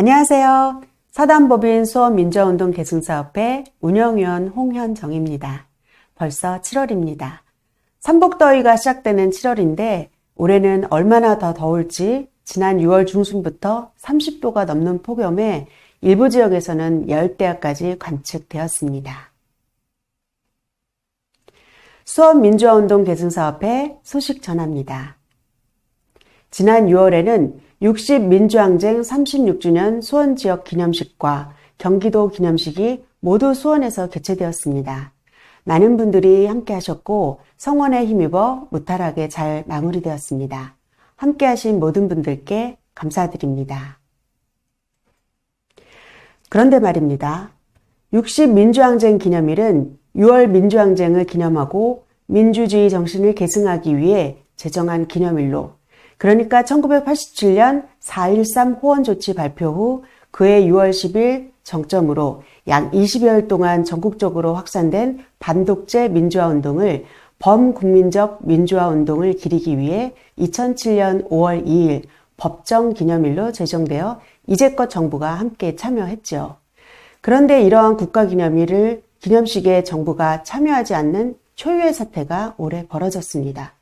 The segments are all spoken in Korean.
안녕하세요. 사단법인 수원민주화운동 계승사업회 운영위원 홍현정입니다. 벌써 7월입니다. 삼복더위가 시작되는 7월인데 올해는 얼마나 더 더울지 지난 6월 중순부터 30도가 넘는 폭염에 일부 지역에서는 열대야까지 관측되었습니다. 수원민주화운동 계승사업회 소식 전합니다. 지난 6월에는 60민주항쟁 36주년 수원지역 기념식과 경기도 기념식이 모두 수원에서 개최되었습니다. 많은 분들이 함께 하셨고 성원에 힘입어 무탈하게 잘 마무리되었습니다. 함께 하신 모든 분들께 감사드립니다. 그런데 말입니다. 60민주항쟁 기념일은 6월 민주항쟁을 기념하고 민주주의 정신을 계승하기 위해 제정한 기념일로, 그러니까 1987년 4.13 호원조치 발표 후 그해 6월 10일 정점으로 약 20여일 동안 전국적으로 확산된 반독재 민주화운동을 범국민적 민주화운동을 기리기 위해 2007년 5월 2일 법정기념일로 제정되어 이제껏 정부가 함께 참여했죠. 그런데 이러한 국가기념식에 정부가 참여하지 않는 초유의 사태가 올해 벌어졌습니다.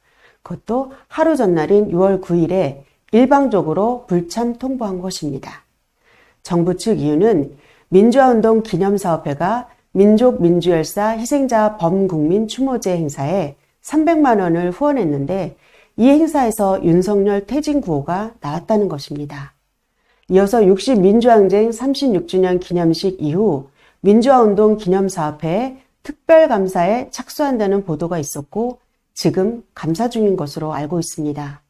그것도 하루 전날인 6월 9일에 일방적으로 불참 통보한 것입니다. 정부 측 이유는 민주화운동 기념사업회가 민족민주열사 희생자 범국민 추모제 행사에 300만 원을 후원했는데 이 행사에서 윤석열 퇴진 구호가 나왔다는 것입니다. 이어서 60민주항쟁 36주년 기념식 이후 민주화운동 기념사업회에 특별감사에 착수한다는 보도가 있었고 지금 감사 중인 것으로 알고 있습니다.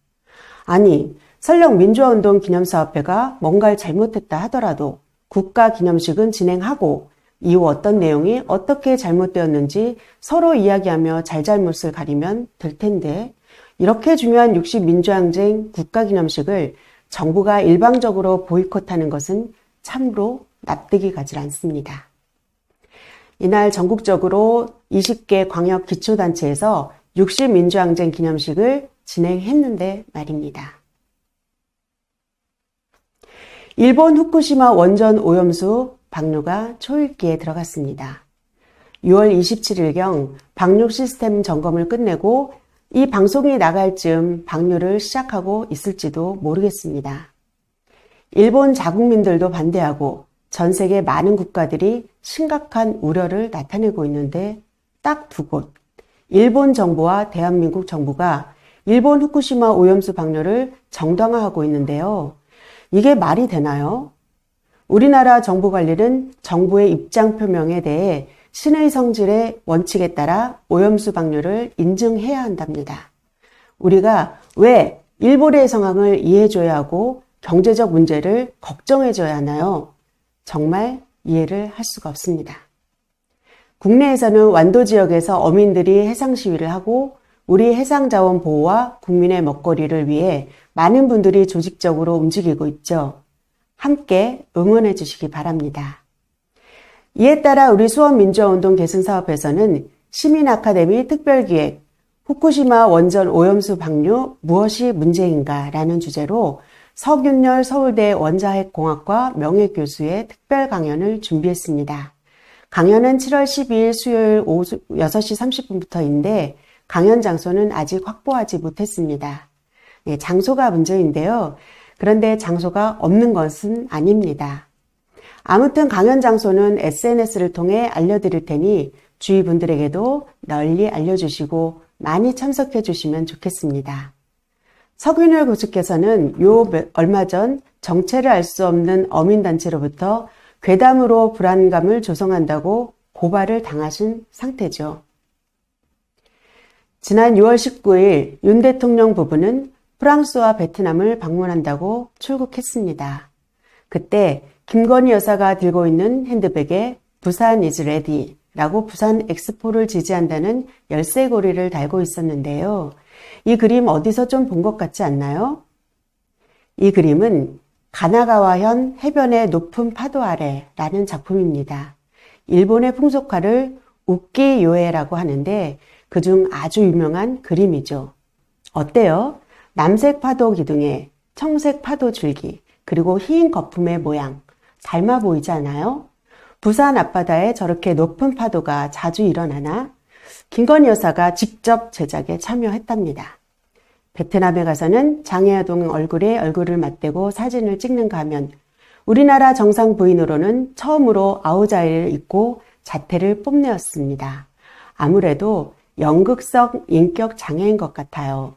아니, 설령 민주화운동 기념사업회가 뭔가를 잘못했다 하더라도 국가기념식은 진행하고 이후 어떤 내용이 어떻게 잘못되었는지 서로 이야기하며 잘잘못을 가리면 될 텐데 이렇게 중요한 60민주항쟁 국가기념식을 정부가 일방적으로 보이콧하는 것은 참으로 납득이 가지 않습니다. 이날 전국적으로 20개 광역 기초단체에서 60민주항쟁 기념식을 진행했는데 말입니다. 일본 후쿠시마 원전 오염수 방류가 초읽기에 들어갔습니다. 6월 27일경 방류 시스템 점검을 끝내고 이 방송이 나갈 즈음 방류를 시작하고 있을지도 모르겠습니다. 일본 자국민들도 반대하고 전 세계 많은 국가들이 심각한 우려를 나타내고 있는데 딱 두 곳, 일본 정부와 대한민국 정부가 일본 후쿠시마 오염수 방류를 정당화하고 있는데요. 이게 말이 되나요? 우리나라 정부 관리는 정부의 입장 표명에 대해 신의 성질의 원칙에 따라 오염수 방류를 인증해야 한답니다. 우리가 왜 일본의 상황을 이해해줘야 하고 경제적 문제를 걱정해줘야 하나요? 정말 이해를 할 수가 없습니다. 국내에서는 완도 지역에서 어민들이 해상 시위를 하고 우리 해상자원 보호와 국민의 먹거리를 위해 많은 분들이 조직적으로 움직이고 있죠. 함께 응원해 주시기 바랍니다. 이에 따라 우리 수원민주화운동 계승사업에서는 시민아카데미 특별기획 후쿠시마 원전 오염수 방류 무엇이 문제인가 라는 주제로 서균열 서울대 원자핵공학과 명예교수의 특별 강연을 준비했습니다. 강연은 7월 12일 수요일 오후 6시 30분부터인데 강연 장소는 아직 확보하지 못했습니다. 장소가 문제인데요. 그런데 장소가 없는 것은 아닙니다. 아무튼 강연 장소는 SNS를 통해 알려드릴 테니 주위 분들에게도 널리 알려주시고 많이 참석해 주시면 좋겠습니다. 서균열 교수께서는 얼마 전 정체를 알 수 없는 어민단체로부터 괴담으로 불안감을 조성한다고 고발을 당하신 상태죠. 지난 6월 19일 윤 대통령 부부는 프랑스와 베트남을 방문한다고 출국했습니다. 그때 김건희 여사가 들고 있는 핸드백에 부산 is ready 라고 부산 엑스포를 지지한다는 열쇠고리를 달고 있었는데요. 이 그림 어디서 좀 본 것 같지 않나요? 이 그림은 가나가와현 해변의 높은 파도 아래 라는 작품입니다. 일본의 풍속화를 우키요에라고 하는데 그중 아주 유명한 그림이죠. 어때요? 남색 파도 기둥에 청색 파도 줄기, 그리고 흰 거품의 모양, 닮아 보이지 않아요? 부산 앞바다에 저렇게 높은 파도가 자주 일어나나? 김건희 여사가 직접 제작에 참여했답니다. 베트남에 가서는 장혜아동 얼굴에 얼굴을 맞대고 사진을 찍는가 하면 우리나라 정상 부인으로는 처음으로 아우자이를 입고 자태를 뽐내었습니다. 아무래도 연극성 인격 장애인 것 같아요.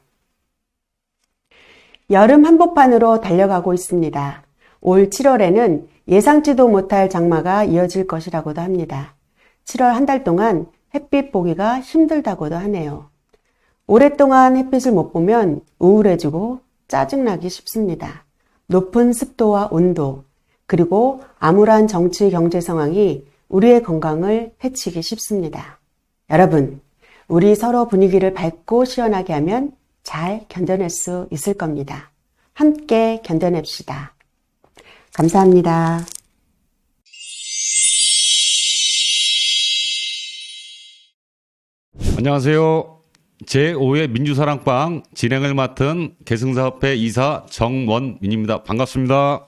여름 한복판으로 달려가고 있습니다. 올 7월에는 예상치도 못할 장마가 이어질 것이라고도 합니다. 7월 한 달 동안 햇빛 보기가 힘들다고도 하네요. 오랫동안 햇빛을 못 보면 우울해지고 짜증나기 쉽습니다. 높은 습도와 온도, 그리고 암울한 정치 경제 상황이 우리의 건강을 해치기 쉽습니다. 여러분, 우리 서로 분위기를 밝고 시원하게 하면 잘 견뎌낼 수 있을 겁니다. 함께 견뎌냅시다. 감사합니다. 안녕하세요. 제5회 민주사랑방 진행을 맡은 계승사협회 이사 정원민입니다. 반갑습니다.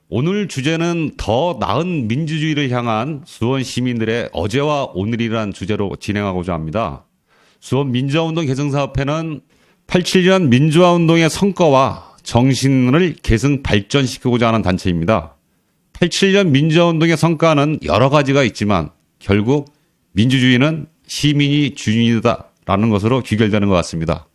오늘 주제는 더 나은 민주주의를 향한 수원 시민들의 어제와 오늘이라는 주제로 진행하고자 합니다. 수원 민주화운동 계승사협회는 87년 민주화운동의 성과와 정신을 계승 발전시키고자 하는 단체입니다. 87년 민주화운동의 성과는 여러 가지가 있지만 결국 민주주의는 시민이 주인이다라는 것으로 귀결되는 것 같습니다.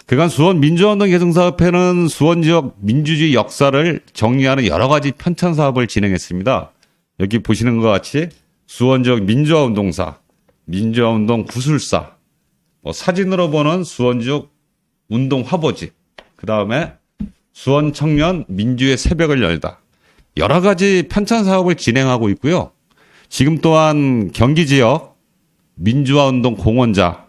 그간 수원 민주화운동 계승사협회는 수원 지역 민주주의 역사를 정리하는 여러 가지 편찬 사업을 진행했습니다. 여기 보시는 것 같이 수원 지역 민주화운동사, 민주화운동 구술사, 사진으로 보는 수원 지역 운동 화보지, 그 다음에 수원 청년 민주의 새벽을 열다. 여러 가지 편찬 사업을 진행하고 있고요. 지금 또한 경기 지역 민주화운동 공헌자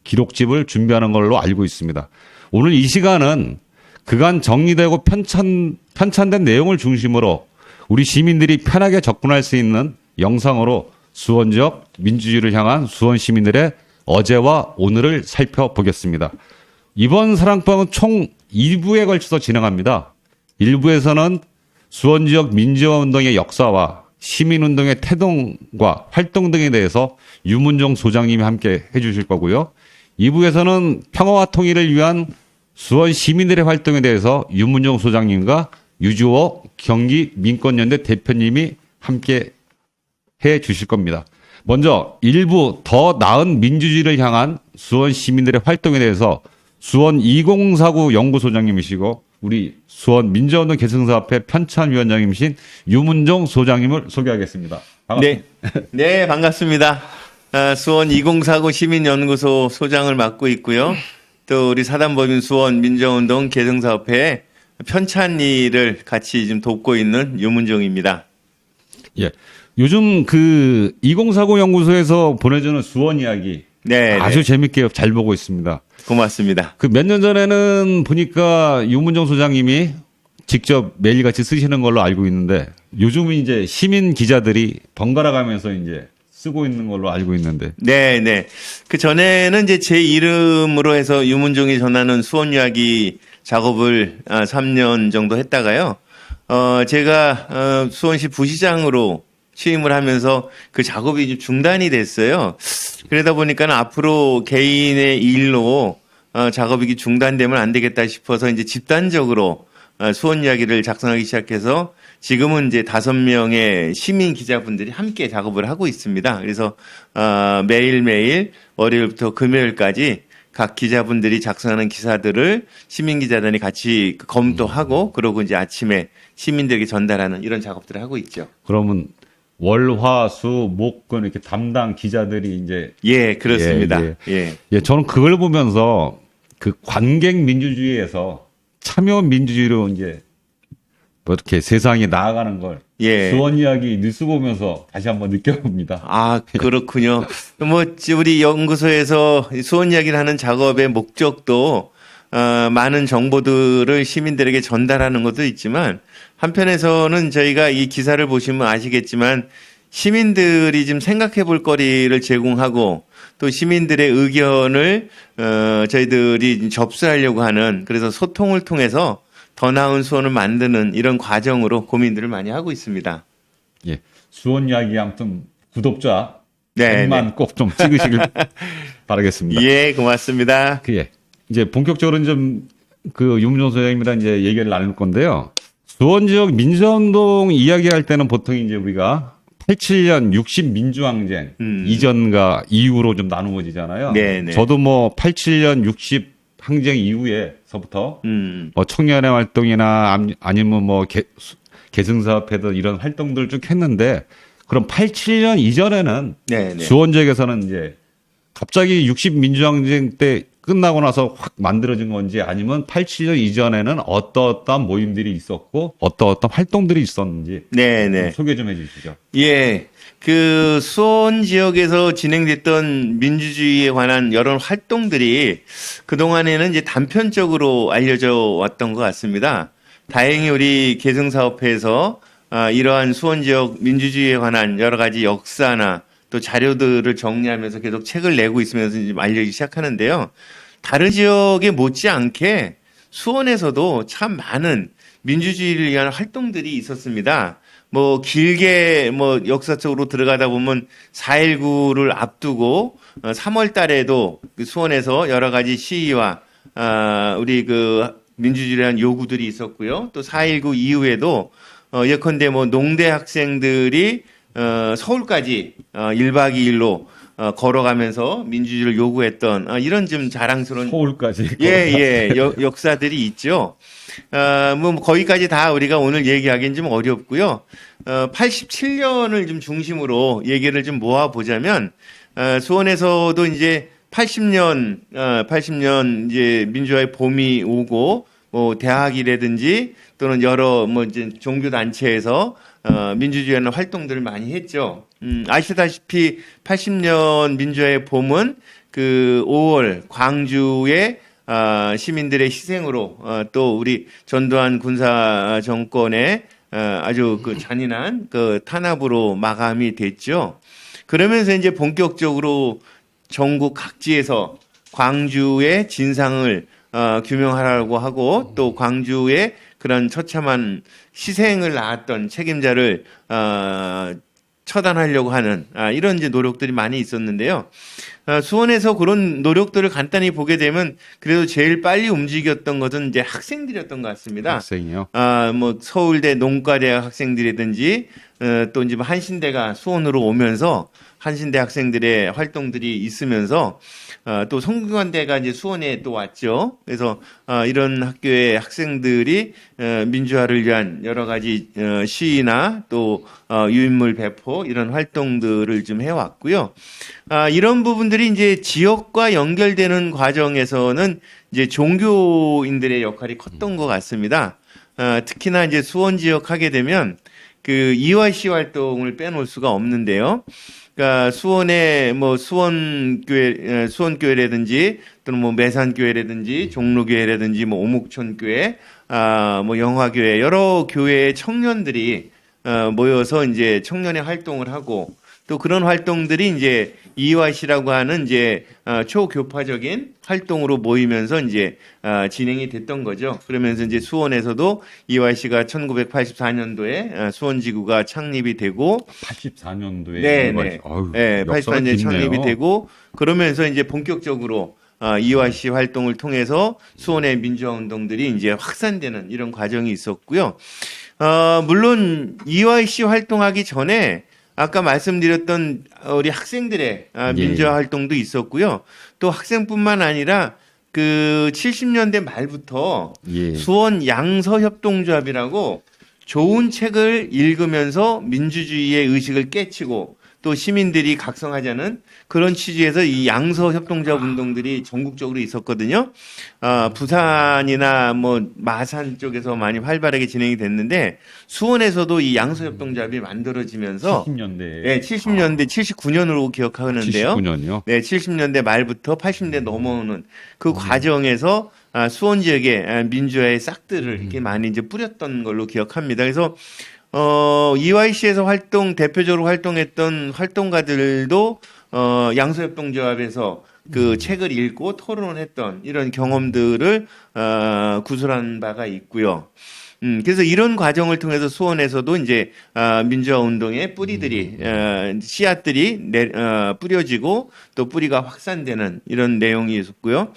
기록집을 준비하는 걸로 알고 있습니다. 오늘 이 시간은 그간 정리되고 편찬된 내용을 중심으로 우리 시민들이 편하게 접근할 수 있는 영상으로 수원 지역 민주주의를 향한 수원 시민들의 어제와 오늘을 살펴보겠습니다. 이번 사랑방은 총 2부에 걸쳐서 진행합니다. 1부에서는 수원 지역 민주화운동의 역사와 시민운동의 태동과 활동 등에 대해서 유문종 소장님이 함께 해주실 거고요. 2부에서는 평화와 통일을 위한 수원 시민들의 활동에 대해서 유문종 소장님과 유주호 경기 민권연대 대표님이 함께 해 주실 겁니다. 먼저 1부 더 나은 민주주의를 향한 수원 시민들의 활동에 대해서 수원 2049 연구소장님이시고 우리 수원 민주화운동 계승사협회 편찬위원장님이신 유문종 소장님을 소개하겠습니다. 반갑습니다. 네, 반갑습니다. 수원 2049 시민연구소 소장을 맡고 있고요. 또 우리 사단법인 수원 민주화운동 계승사협회 편찬 일을 같이 좀 돕고 있는 유문종입니다. 예. 요즘 그 2049 연구소에서 보내주는 수원 이야기 아주 재밌게 잘 보고 있습니다. 고맙습니다. 그 몇 년 전에는 보니까 유문종 소장님이 직접 매일같이 쓰시는 걸로 알고 있는데 요즘은 이제 시민 기자들이 번갈아 가면서 이제 쓰고 있는 걸로 알고 있는데. 네. 그 전에는 이제 제 이름으로 해서 유문종이 전하는 수원 이야기 작업을 3년 정도 했다가요. 제가 수원시 부시장으로 취임을 하면서 그 작업이 좀 중단이 됐어요. 그러다 보니까 앞으로 개인의 일로 작업이 중단되면 안 되겠다 싶어서 이제 집단적으로 수원 이야기를 작성하기 시작해서 지금은 이제 5명의 시민 기자분들이 함께 작업을 하고 있습니다. 그래서 매일매일 월요일부터 금요일까지 각 기자분들이 작성하는 기사들을 시민 기자단이 같이 검토하고 그러고 이제 아침에 시민들에게 전달하는 이런 작업들을 하고 있죠. 그러면 월화수목금 이렇게 담당 기자들이 이제 그렇습니다. 저는 그걸 보면서 그 관객 민주주의에서 참여 민주주의로 이제 뭐 이렇게 세상이 나아가는 걸 수원 이야기 뉴스 보면서 다시 한번 느껴봅니다. 아, 그렇군요. 뭐 우리 연구소에서 수원 이야기를 하는 작업의 목적도 많은 정보들을 시민들에게 전달하는 것도 있지만 한편에서는 저희가 이 기사를 보시면 아시겠지만 시민들이 좀 생각해 볼 거리를 제공하고 또 시민들의 의견을 저희들이 접수하려고 하는 그래서 소통을 통해서 더 나은 수원을 만드는 이런 과정으로 고민들을 많이 하고 있습니다. 예. 수원 이야기 아무튼 구독자 네, 100만 꼭 좀 찍으시길 바라겠습니다. 예, 고맙습니다. 예. 이제 본격적으로 좀 그 유문종 소장님이랑 이제 얘기를 나눌 건데요. 수원 지역 민주화운동 이야기할 때는 보통 이제 우리가 87년 60 민주항쟁 이전과 이후로 좀 나누어지잖아요. 네네. 저도 뭐 87년 60 항쟁 이후에서부터 뭐 청년의 활동이나 아니면 뭐 계승사업회든 이런 활동들 쭉 했는데 그럼 87년 이전에는 네네. 수원 지역에서는 이제 갑자기 60 민주항쟁 때 끝나고 나서 확 만들어진 건지 아니면 87년 이전에는 어떠한 모임들이 있었고 어떠한 활동들이 있었는지 네네. 소개 좀 해주시죠. 예. 그 수원 지역에서 진행됐던 민주주의에 관한 여러 활동들이 그동안에는 이제 단편적으로 알려져 왔던 것 같습니다. 다행히 우리 계승사업회에서 이러한 수원 지역 민주주의에 관한 여러 가지 역사나 또 자료들을 정리하면서 계속 책을 내고 있으면서 이제 알려지기 시작하는데요. 다른 지역에 못지않게 수원에서도 참 많은 민주주의를 위한 활동들이 있었습니다. 뭐 길게 뭐 역사적으로 들어가다 보면 4.19를 앞두고 3월 달에도 수원에서 여러 가지 시위와 우리 그 민주주의에 대한 요구들이 있었고요. 또 4.19 이후에도 예컨대 뭐 농대 학생들이 서울까지 1박 2일로 걸어가면서 민주주의를 요구했던 이런 좀 자랑스러운 서울까지 예, 역사들이 있죠. 뭐 거기까지 다 우리가 오늘 얘기하기는 좀 어렵고요. 87년을 좀 중심으로 얘기를 좀 모아 보자면 수원에서도 이제 80년 이제 민주화의 봄이 오고 뭐 대학이라든지 또는 여러 뭐 이제 종교 단체에서 민주주의하는 활동들을 많이 했죠. 아시다시피 80년 민주화의 봄은 그 5월 광주의 시민들의 희생으로 또 우리 전두환 군사 정권의 아주 그 잔인한 그 탄압으로 마감이 됐죠. 그러면서 이제 본격적으로 전국 각지에서 광주의 진상을 규명하라고 하고 또 광주의 그런 처참한 희생을 낳았던 책임자를 처단하려고 하는 이런 이제 노력들이 많이 있었는데요. 수원에서 그런 노력들을 간단히 보게 되면 그래도 제일 빨리 움직였던 것은 이제 학생들이었던 것 같습니다. 학생이요. 뭐 서울대 농과대학 학생들이든지 또 이제 한신대가 수원으로 오면서 한신대 학생들의 활동들이 있으면서 또 성균관대가 이제 수원에 또 왔죠. 그래서 이런 학교의 학생들이 민주화를 위한 여러 가지 시위나 또 유인물 배포 이런 활동들을 좀 해왔고요. 이런 부분들이 이제 지역과 연결되는 과정에서는 이제 종교인들의 역할이 컸던 것 같습니다. 특히나 이제 수원 지역 하게 되면 그 EYC 활동을 빼놓을 수가 없는데요. 그러니까 수원에 뭐 수원교회라든지 또는 뭐 매산교회라든지 종로교회라든지 뭐 오목촌교회, 뭐 영화교회 여러 교회의 청년들이 모여서 이제 청년의 활동을 하고 또 그런 활동들이 이제 EYC라고 하는 이제 초교파적인 활동으로 모이면서 이제 진행이 됐던 거죠. 그러면서 이제 수원에서도 EYC가 1984년도에 수원지구가 창립이 되고 84년도에 네, 84년에 창립이 되고 그러면서 이제 본격적으로 EYC 활동을 통해서 수원의 민주화 운동들이 이제 확산되는 이런 과정이 있었고요. 물론 EYC 활동하기 전에 아까 말씀드렸던 우리 학생들의 민주화 활동도 있었고요. 또 학생뿐만 아니라 그 70년대 말부터 수원 양서협동조합이라고 좋은 책을 읽으면서 민주주의의 의식을 깨치고 또 시민들이 각성하자는 그런 취지에서 이 양서협동조합 운동들이 전국적으로 있었거든요. 부산이나 뭐 마산 쪽에서 많이 활발하게 진행이 됐는데 수원에서도 이 양서협동조합이 만들어지면서 70년대. 네, 70년대 79년으로 기억하는데요. 79년이요? 네, 70년대 말부터 80년대 넘어오는 그 과정에서 수원 지역에 민주화의 싹들을 이렇게 많이 이제 뿌렸던 걸로 기억합니다. 그래서 EYC에서 대표적으로 활동했던 활동가들도, 양서협동조합에서 그 책을 읽고 토론했던 이런 경험들을, 구술한 바가 있고요. 그래서 이런 과정을 통해서 수원에서도 이제 민주화 운동의 뿌리들이 씨앗들이 뿌려지고 또 뿌리가 확산되는 이런 내용이 있었고요.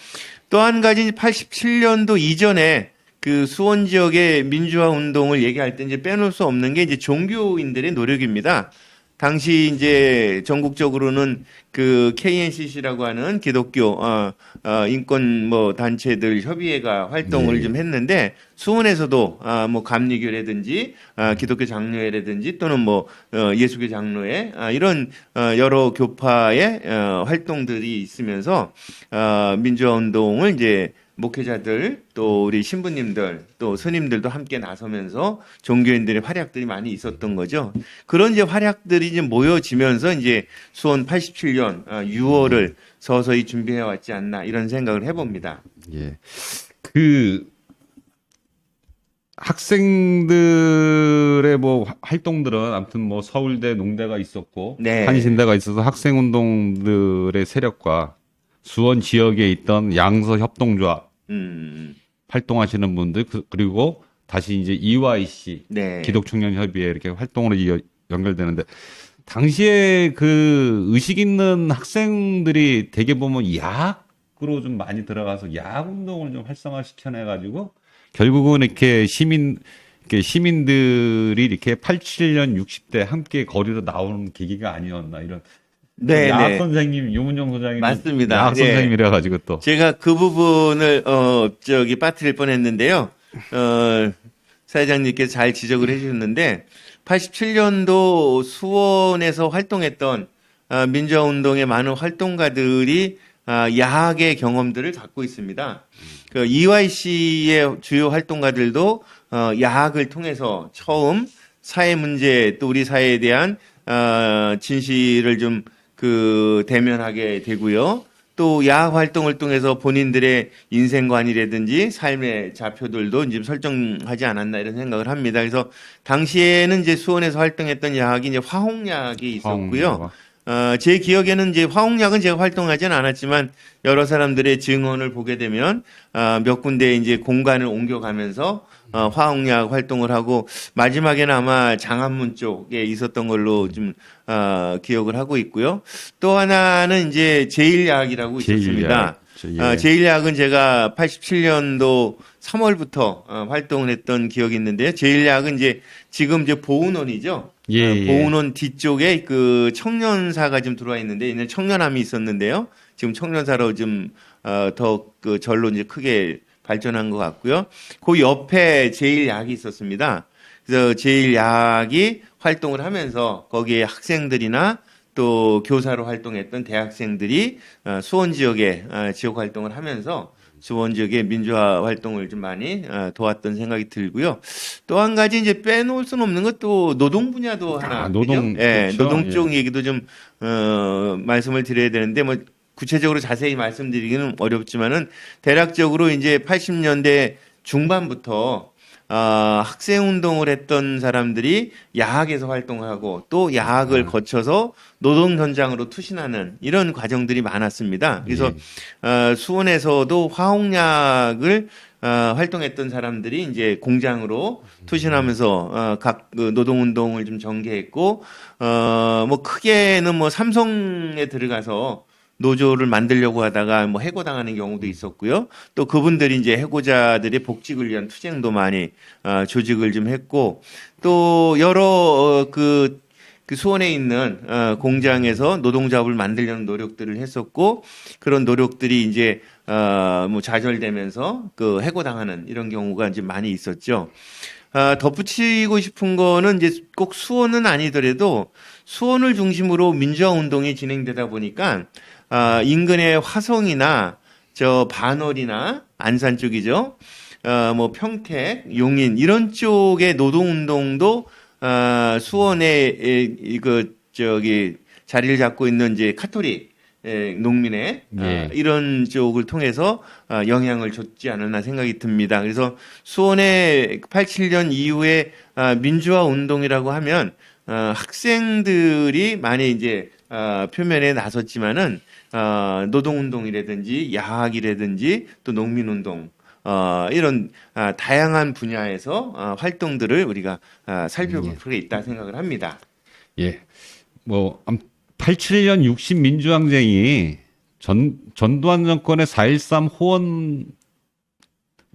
또 한 가지 87년도 이전에 그 수원 지역의 민주화 운동을 얘기할 때 이제 빼놓을 수 없는 게 이제 종교인들의 노력입니다. 당시 이제 전국적으로는 그 KNCC라고 하는 기독교 인권 뭐 단체들 협의회가 활동을 좀 했는데 수원에서도 뭐 감리교라든지 기독교 장로회라든지 또는 뭐 예수교 장로회 이런 여러 교파의 활동들이 있으면서 민주화 운동을 이제 목회자들 또 우리 신부님들 또 스님들도 함께 나서면서 종교인들의 활약들이 많이 있었던 거죠. 그런 이제 활약들이 이제 모여지면서 이제 수원 87년 6월을 서서히 준비해 왔지 않나 이런 생각을 해봅니다. 예. 그 학생들의 뭐 활동들은 아무튼 뭐 서울대, 농대가 있었고 네. 한신대가 있어서 학생 운동들의 세력과 수원 지역에 있던 양서 협동조합 활동하시는 분들 그리고 다시 이제 EYC 네. 기독청년협의회 이렇게 활동으로 연결되는데 당시에 그 의식 있는 학생들이 대개 보면 야학으로 좀 많이 들어가서 야학 운동을 좀 활성화 시켜내 가지고 결국은 이렇게 시민들이 이렇게 87년 60대 함께 거리로 나오는 계기가 아니었나 이런. 네, 야학 네. 선생님 유문정 소장님 맞습니다. 야학 예. 선생님이라 가지고 또 제가 그 부분을 빠뜨릴 뻔했는데요. 사회자님께서 잘 지적을 해주셨는데 87년도 수원에서 활동했던 민주화 운동의 많은 활동가들이 야학의 경험들을 갖고 있습니다. 그 EYC의 주요 활동가들도 야학을 통해서 처음 사회 문제 또 우리 사회에 대한 진실을 좀 대면하게 되고요. 또 야학 활동을 통해서 본인들의 인생관이라든지 삶의 좌표들도 이제 설정하지 않았나 이런 생각을 합니다. 그래서 당시에는 이제 수원에서 활동했던 야학이 이제 화홍야학이 있었고요. 제 기억에는 이제 화홍야학은 제가 활동하지는 않았지만 여러 사람들의 증언을 보게 되면 몇 군데 이제 공간을 옮겨가면서 화홍야학 활동을 하고 마지막에는 아마 장안문 쪽에 있었던 걸로 좀 기억을 하고 있고요. 또 하나는 이제 제일야학이라고 있었습니다. 제일야학은 제가 87년도 3월부터 활동을 했던 기억이 있는데요. 제일야학은 이제 지금 이제 보은원이죠. 보은원 뒤쪽에 그 청년사가 좀 들어와 있는데 얘는 청년함이 있었는데요. 지금 청년사로 좀 더 그 절로 이제 크게 발전한 것 같고요. 그 옆에 제일야학이 있었습니다. 그래서 제일야학이 활동을 하면서 거기에 학생들이나 또 교사로 활동했던 대학생들이 수원 지역에 지역 활동을 하면서 수원 지역의 민주화 활동을 좀 많이 도왔던 생각이 들고요. 또 한 가지 이제 빼놓을 수는 없는 것도 노동 분야도 하나. 노동, 예, 그렇죠. 노동 쪽 얘기도 좀 말씀을 드려야 되는데 뭐 구체적으로 자세히 말씀드리기는 어렵지만은 대략적으로 이제 80년대 중반부터 학생 운동을 했던 사람들이 야학에서 활동하고 또 야학을 거쳐서 노동 현장으로 투신하는 이런 과정들이 많았습니다. 그래서 수원에서도 화홍약을 활동했던 사람들이 이제 공장으로 투신하면서 각 노동 운동을 좀 전개했고 뭐 크게는 뭐 삼성에 들어가서 노조를 만들려고 하다가 뭐 해고당하는 경우도 있었고요. 또 그분들이 이제 해고자들의 복직을 위한 투쟁도 많이 조직을 좀 했고 또 여러 그 수원에 있는 공장에서 노동자업을 만들려는 노력들을 했었고 그런 노력들이 이제 뭐 좌절되면서 그 해고당하는 이런 경우가 이제 많이 있었죠. 덧붙이고 싶은 거는 이제 꼭 수원은 아니더라도 수원을 중심으로 민주화 운동이 진행되다 보니까 인근의 화성이나 저 반월이나 안산 쪽이죠. 뭐 평택, 용인 이런 쪽의 노동 운동도 수원에 자리를 잡고 있는 이제 카톨릭 농민의 예. 이런 쪽을 통해서 영향을 줬지 않았나 생각이 듭니다. 그래서 수원의 87년 이후에 민주화 운동이라고 하면 학생들이 많이 이제 표면에 나섰지만은 노동운동이라든지 야학이라든지 또 농민운동 이런 다양한 분야에서 활동들을 우리가 살펴볼 필요가 있다 생각을 합니다. 예. 87년 60 민주항쟁이 전두환 정권의 4.13 호언에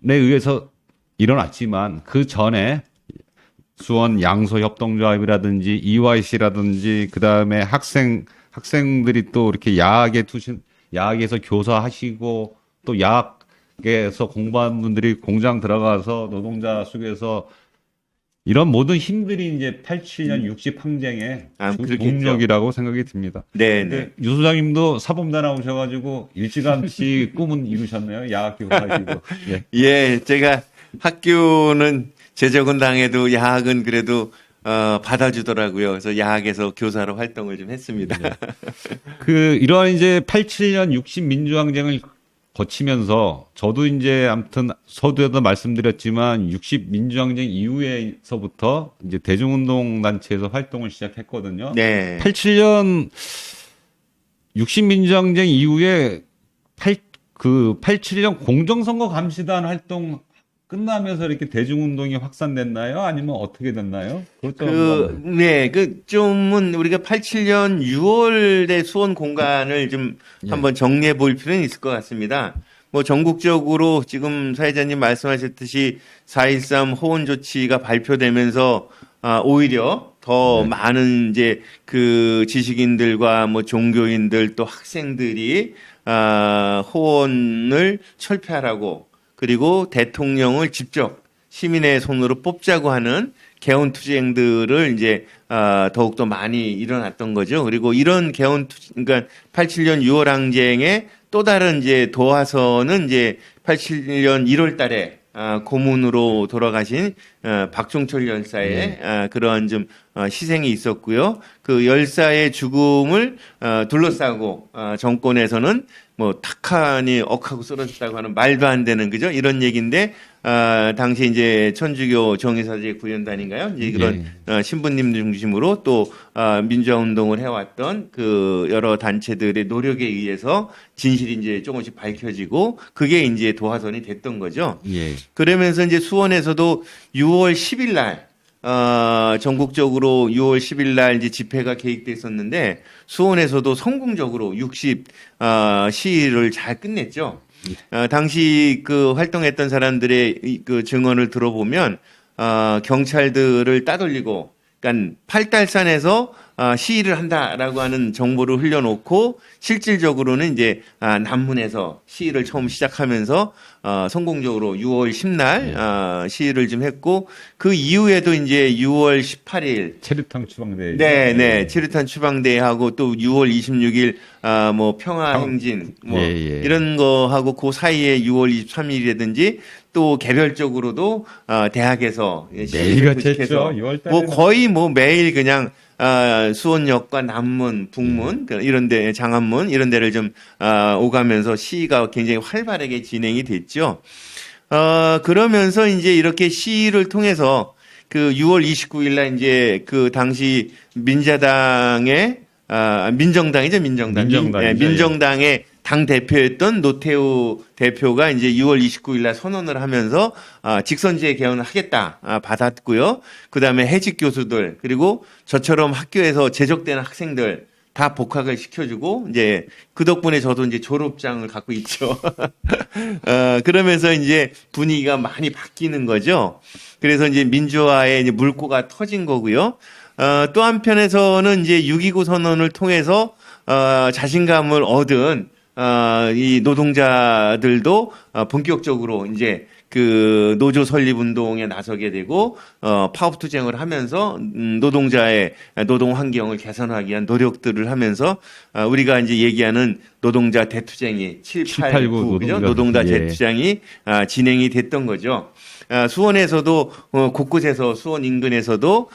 의해서 일어났지만 그 전에 수원 양소협동조합이라든지 EYC라든지 그 다음에 학생들이 또 이렇게 야학에서 교사하시고 또 야학에서 공부한 분들이 공장 들어가서 노동자 속에서 이런 모든 힘들이 이제 87년 60 항쟁의 동력이라고 생각이 듭니다. 네, 근데 네. 유 소장님도 사범대 나오셔가지고 일찌감치 꿈은 이루셨네요. 야학 교사이고. 예. 예, 제가 학교는 재적은 당해도 야학은 그래도 받아주더라고요. 그래서 야학에서 교사로 활동을 좀 했습니다. 이러한 이제 87년 60 민주항쟁을 거치면서 저도 이제 아무튼 서두에도 말씀드렸지만 60 민주항쟁 이후에서부터 이제 대중운동 단체에서 활동을 시작했거든요. 네. 87년 60 민주항쟁 이후에 87년 공정선거 감시단 활동 끝나면서 이렇게 대중운동이 확산됐나요? 아니면 어떻게 됐나요? 네, 좀은 우리가 87년 6월에 수원 공간을 좀 한번 정리해 볼 필요는 있을 것 같습니다. 뭐 전국적으로 지금 사회자님 말씀하셨듯이 4.13 호언 조치가 발표되면서 오히려 더 많은 이제 그 지식인들과 뭐 종교인들 또 학생들이 호언을 철폐하라고 그리고 대통령을 직접 시민의 손으로 뽑자고 하는 개헌투쟁들을 이제 더욱더 많이 일어났던 거죠. 그리고 이런 그러니까 87년 6월 항쟁의 또 다른 이제 도화선은 이제 87년 1월 달에 고문으로 돌아가신 박종철 열사의 그러한 좀 희생이 있었고요. 그 열사의 죽음을 둘러싸고 정권에서는 뭐 탁하니 억하고 쓰러졌다고 하는 말도 안 되는 그죠? 이런 얘기인데 당시 이제 천주교 정의사제 구현단인가요? 이제 그런 신부님 중심으로 또 민주화 운동을 해왔던 그 여러 단체들의 노력에 의해서 진실이 이제 조금씩 밝혀지고 그게 이제 도화선이 됐던 거죠. 예. 그러면서 이제 수원에서도 6월 10일 날 전국적으로 6월 10일 날 이제 집회가 계획돼 있었는데 수원에서도 성공적으로 60 시위를 잘 끝냈죠. 당시 그 활동했던 사람들의 그 증언을 들어보면 경찰들을 따돌리고 그러니까 팔달산에서 시위를 한다라고 하는 정보를 흘려놓고 실질적으로는 이제 남문에서 시위를 처음 시작하면서 성공적으로 6월 10날 시위를 좀 했고 그 이후에도 이제 6월 18일 체류탄 추방대. 네, 체류탄 추방대하고 또 6월 26일 뭐 평화행진 뭐 이런 거 하고 그 사이에 6월 23일이라든지 또 개별적으로도 대학에서 매일같이 했죠. 6월 달에 뭐 거의 뭐 매일 그냥 수원역과 남문, 북문 이런데 장안문 이런 데를 좀 오가면서 시위가 굉장히 활발하게 진행이 됐죠. 그러면서 이제 이렇게 시위를 통해서 그 6월 29일 날 이제 그 당시 민자당의 민정당이죠, 민정당의 당 대표였던 노태우 대표가 이제 6월 29일 날 선언을 하면서 직선제 개헌을 하겠다 받았고요. 그다음에 해직 교수들 그리고 저처럼 학교에서 제적되는 학생들 다 복학을 시켜주고 이제 그 덕분에 저도 이제 졸업장을 갖고 있죠. 그러면서 이제 분위기가 많이 바뀌는 거죠. 그래서 이제 민주화의 이제 물꼬가 터진 거고요. 또 한편에서는 이제 6.29 선언을 통해서 자신감을 얻은 이 노동자들도 본격적으로 이제 그 노조 설립 운동에 나서게 되고 파업 투쟁을 하면서 노동자의 노동 환경을 개선하기 위한 노력들을 하면서 우리가 이제 얘기하는 노동자 대투쟁이 7, 8, 9 그죠? 노동자 대투쟁이 진행이 됐던 거죠. 수원에서도 곳곳에서 수원 인근에서도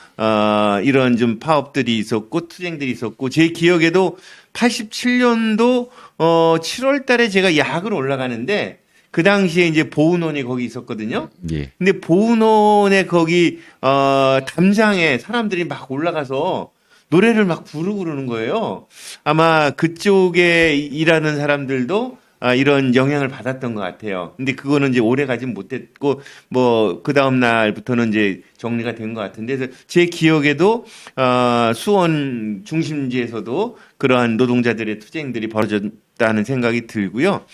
이런 좀 파업들이 있었고 투쟁들이 있었고 제 기억에도 87년도 7월 달에 제가 야학을 올라가는데 그 당시에 이제 보은원이 거기 있었거든요. 예. 근데 보은원에 거기 담장에 사람들이 막 올라가서 노래를 막 부르고 그러는 거예요. 아마 그쪽에 일하는 사람들도 이런 영향을 받았던 것 같아요. 근데 그거는 이제 오래 가진 못했고, 뭐, 그 다음날부터는 이제 정리가 된 것 같은데, 그래서 제 기억에도, 수원 중심지에서도 그러한 노동자들의 투쟁들이 벌어졌다는 생각이 들고요.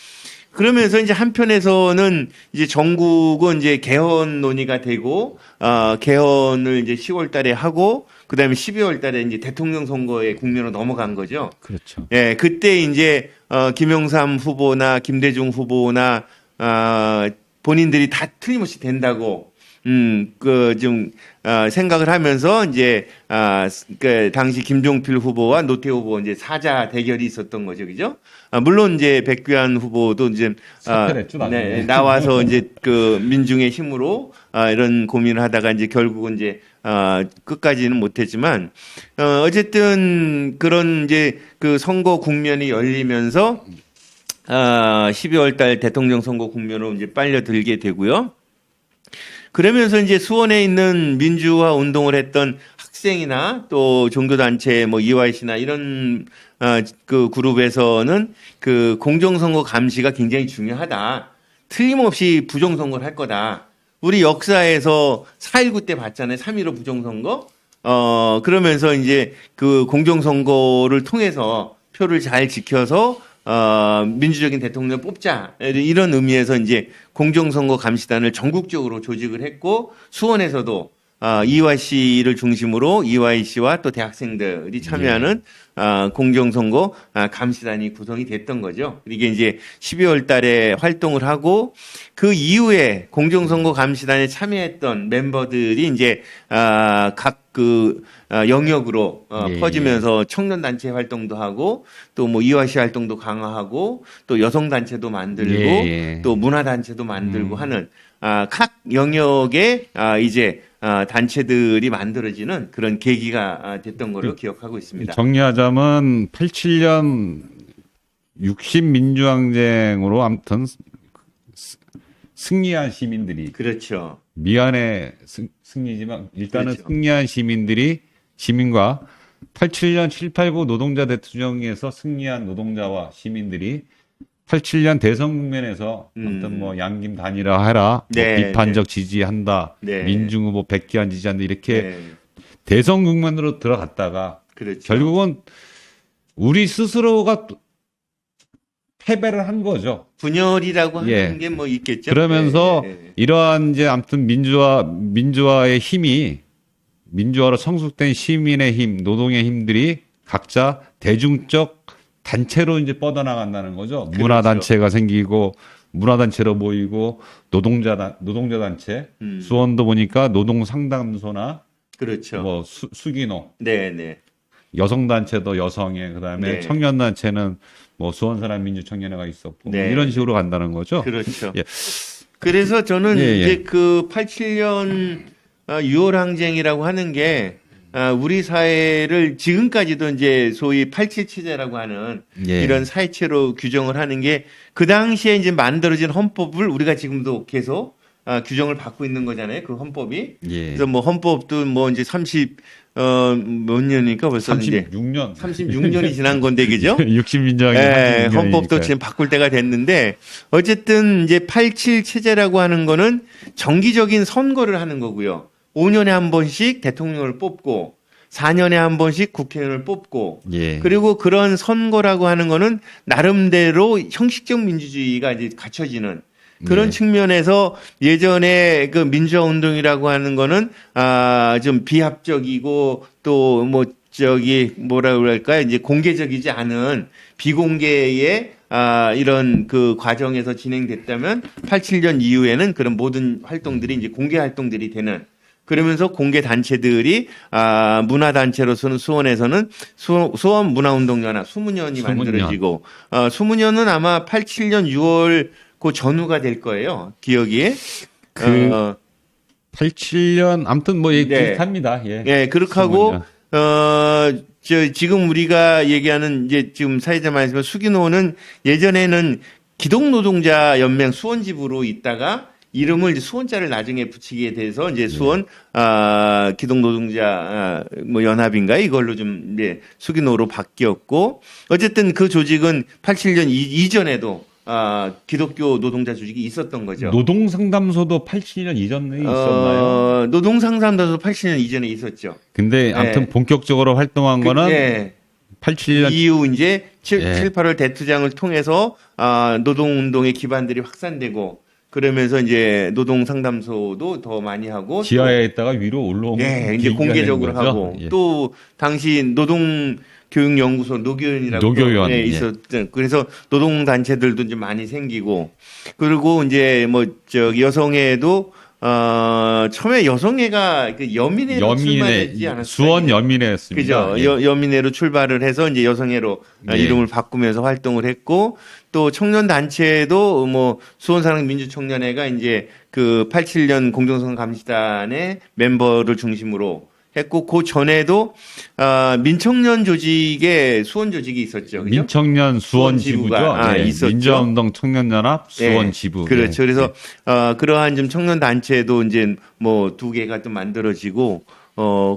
그러면서 이제 한편에서는 이제 전국은 이제 개헌 논의가 되고, 개헌을 이제 10월 달에 하고, 그 다음에 12월 달에 이제 대통령 선거의 국면으로 넘어간 거죠. 그렇죠. 예, 그때 이제, 김영삼 후보나 김대중 후보나, 본인들이 다 틀림없이 된다고, 생각을 하면서 이제, 그, 당시 김종필 후보와 노태우 후보 이제 사자 대결이 있었던 거죠. 그죠? 물론 이제 백규환 후보도 이제, 사퇴했죠, 나중에. 나와서 이제 그 민중의 힘으로, 이런 고민을 하다가 이제 결국은 이제, 끝까지는 못했지만, 어쨌든 그런 이제 그 선거 국면이 열리면서, 12월 달 대통령 선거 국면으로 이제 빨려들게 되고요. 그러면서 이제 수원에 있는 민주화 운동을 했던 학생이나 또 종교단체 뭐 EYC나 이런 그 그룹에서는 그 공정선거 감시가 굉장히 중요하다. 틀림없이 부정선거를 할 거다. 우리 역사에서 4.19 때 봤잖아요. 3.15 부정선거. 그러면서 이제 그 공정선거를 통해서 표를 잘 지켜서 민주적인 대통령을 뽑자. 이런 의미에서 이제 공정선거 감시단을 전국적으로 조직을 했고, 수원에서도 EYC를 중심으로 EYC와 또 대학생들이 참여하는 공정선거 감시단이 구성이 됐던 거죠. 이게 이제 12월 달에 활동을 하고, 그 이후에 공정선거 감시단에 참여했던 멤버들이 이제 각 그 영역으로 퍼지면서 청년단체 활동도 하고 또 뭐 EYC 활동도 강화하고 또 여성단체도 만들고 또 문화단체도 만들고 하는 각 영역에 이제 단체들이 만들어지는 그런 계기가 됐던 걸로 기억하고 있습니다. 정리하자면 87년 60민주항쟁으로 아무튼 승리한 시민들이 그렇죠. 미안해 승리지만 일단은 그렇죠. 승리한 시민과 87년 789 노동자 대투쟁에서 승리한 노동자와 시민들이 87년 대선 국면에서 아무튼 뭐 양김 단일화해라, 네, 뭐 비판적 지지한다, 네. 민중 후보 백기환 지지한다 이렇게 네. 대선 국면으로 들어갔다가 그렇죠. 결국은 우리 스스로가 패배를 한 거죠. 분열이라고 하는 예. 게 뭐 있겠죠. 그러면서 네, 네. 이러한 이제 아무튼 민주화의 힘이 민주화로 성숙된 시민의 힘, 노동의 힘들이 각자 대중적 단체로 이제 뻗어나간다는 거죠. 그렇죠. 문화단체가 생기고 문화단체로 모이고 노동자 단체, 수원도 보니까 노동상담소나 그렇죠. 뭐 수기노, 네, 네. 여성단체도 여성의 그다음에 네. 청년단체는 뭐 수원사람 민주청년회가 있었고 네. 이런 식으로 간다는 거죠. 그렇죠. 예. 그래서 저는 예, 예. 이제 그 87년 6월 항쟁이라고 하는 게 우리 사회를 지금까지도 이제 소위 87 체제라고 하는 예. 이런 사회체로 규정을 하는 게 그 당시에 이제 만들어진 헌법을 우리가 지금도 계속 규정을 받고 있는 거잖아요. 그 헌법이. 예. 그래서 뭐 헌법도 뭐 이제 몇 년이니까 벌써 이제 36년. 36년이 지난 건데 그죠? 60민주항이 예, 헌법도 지금 바꿀 때가 됐는데 어쨌든 이제 87 체제라고 하는 거는 정기적인 선거를 하는 거고요. 5년에 한 번씩 대통령을 뽑고 4년에 한 번씩 국회의원을 뽑고 예. 그리고 그런 선거라고 하는 거는 나름대로 형식적 민주주의가 이제 갖춰지는 그런 네. 측면에서 예전에 그 민주화 운동이라고 하는 거는 좀 비합적이고 또 뭐 뭐라 그럴까요? 이제 공개적이지 않은 비공개의 이런 그 과정에서 진행됐다면 87년 이후에는 그런 모든 활동들이 이제 공개 활동들이 되는 그러면서 공개 단체들이 문화 단체로서는 수원에서는 수원 문화운동연합 수문연이 만들어지고 수문연은 아마 87년 6월 그 전후가 될 거예요. 기억이. 87년 아무튼 뭐 네. 비슷합니다. 예. 예, 그렇게 하고 지금 우리가 얘기하는 이제 지금 사회자 말씀은 수기노는 예전에는 기독노동자 연맹 수원지부로 있다가 이름을 이제 수원자를 나중에 붙이게 돼서 이제 수원 기독노동자 뭐 연합인가 이걸로 좀 이제 수기노로 바뀌었고 어쨌든 그 조직은 87년 이전에도 기독교 노동자 조직이 있었던 거죠. 노동상담소도 87년 이전에 있었나요? 노동상담소도 87년 이전에 있었죠. 근데 아무튼 네. 본격적으로 활동한 거는 네. 87년 이후 이제 7, 예. 8월 대투쟁을 통해서 노동운동의 기반들이 확산되고 그러면서 이제 노동상담소도 더 많이 하고 지하에 있다가 위로 올라온 네, 이제 계기가 공개적으로 된 거죠. 하고 예. 또 당시 노동교육연구소 노교연이라고 노교연, 예, 예. 있었던 그래서 노동단체들도 이제 많이 생기고 그리고 이제 뭐 여성회도 처음에 여성회가 그 여민회로 출발했지 않았어요? 수원 여민회였습니다. 그죠. 예. 여민회로 출발을 해서 이제 여성회로 예. 이름을 바꾸면서 활동을 했고 또 청년 단체도 뭐 수원사랑민주청년회가 이제 그 87년 공정성 감시단의 멤버를 중심으로 했고 그 전에도 민청년 조직의 수원 조직이 있었죠. 그죠? 민청년 수원 지부죠. 지부가, 예. 있었죠. 민주운동 청년연합 수원 네, 지부. 그렇죠. 예. 그래서 그러한 좀 청년 단체도 이제 뭐 2개가 또 만들어지고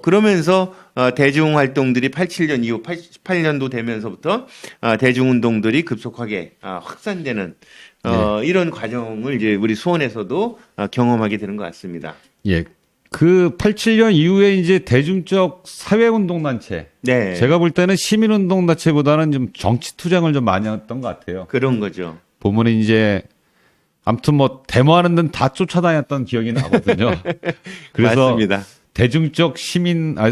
그러면서 대중 활동들이 87년 이후 88년도 되면서부터 대중 운동들이 급속하게 확산되는 이런 과정을 이제 우리 수원에서도 경험하게 되는 것 같습니다. 예. 그 87년 이후에 이제 대중적 사회운동단체. 네. 제가 볼 때는 시민운동단체보다는 좀 정치 투쟁을 좀 많이 했던 것 같아요. 그런 거죠. 보면 이제 아무튼 뭐 데모하는 데는 다 쫓아다녔던 기억이 나거든요. 그래서 맞습니다. 대중적